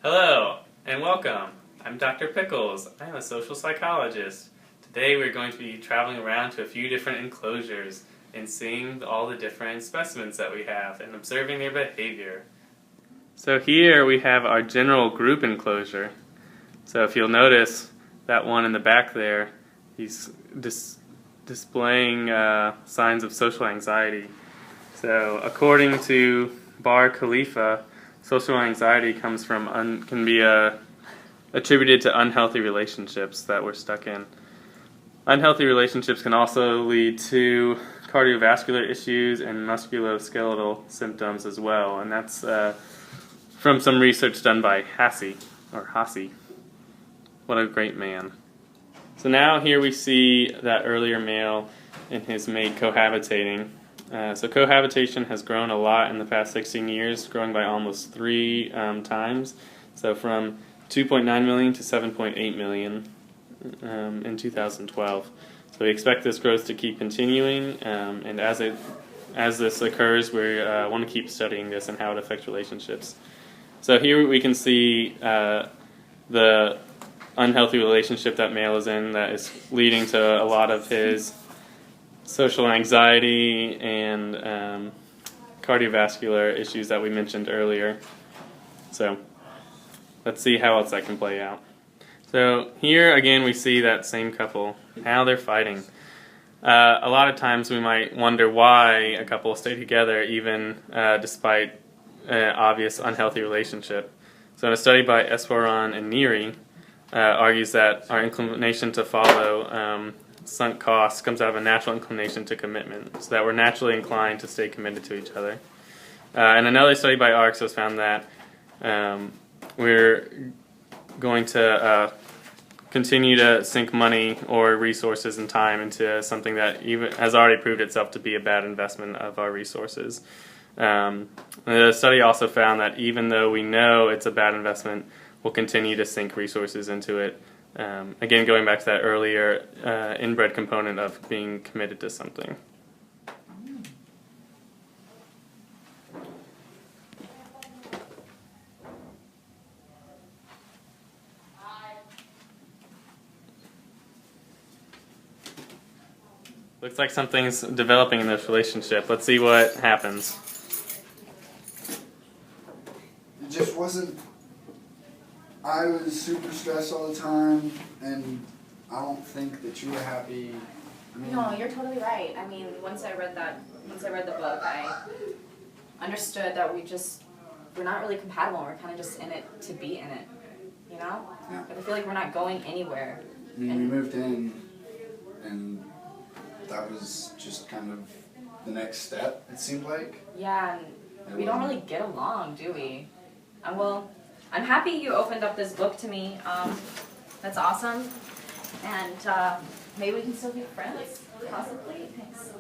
Hello and welcome. I'm Dr. Pickles. I'm a social psychologist. Today we're going to be traveling around to a few different enclosures and seeing all the different specimens that we have and observing their behavior. So here we have our general group enclosure. So if you'll notice that one in the back there, he's displaying signs of social anxiety. So according to Bar Khalifa, social anxiety comes from can be attributed to unhealthy relationships that we're stuck in. Unhealthy relationships can also lead to cardiovascular issues and musculoskeletal symptoms as well, and that's from some research done by Hassie. What a great man. So now here we see that earlier male and his mate cohabitating. So cohabitation has grown a lot in the past 16 years, growing by almost 3 times. So from 2.9 million to 7.8 million in 2012. So we expect this growth to keep continuing, and as this occurs, we want to keep studying this and how it affects relationships. So here we can see the unhealthy relationship that male is in that is leading to a lot of his social anxiety and cardiovascular issues that we mentioned earlier. So let's see how else that can play out. So here again we see that same couple, how they're fighting. A lot of times we might wonder why a couple stay together even despite an obvious unhealthy relationship. So in a study by Esperon and Neary argues that our inclination to follow sunk costs comes out of a natural inclination to commitment, so that we're naturally inclined to stay committed to each other. And another study by Arxos found that we're going to continue to sink money or resources and time into something that even has already proved itself to be a bad investment of our resources. The study also found that even though we know it's a bad investment, we'll continue to sink resources into it. Again, going back to that earlier inbred component of being committed to something. Looks like something's developing in this relationship. Let's see what happens. It just wasn't. I was super stressed all the time, and I don't think that you were happy. No, you're totally right. I mean, once I read the book, I understood that we're not really compatible. We're kind of just in it to be in it, you know? Yeah. But I feel like we're not going anywhere. I mean, we moved in, and that was just kind of the next step, it seemed like. Yeah, and we don't really get along, do we? Well, I'm happy you opened up this book to me. That's awesome. And maybe we can still be friends, possibly. Thanks.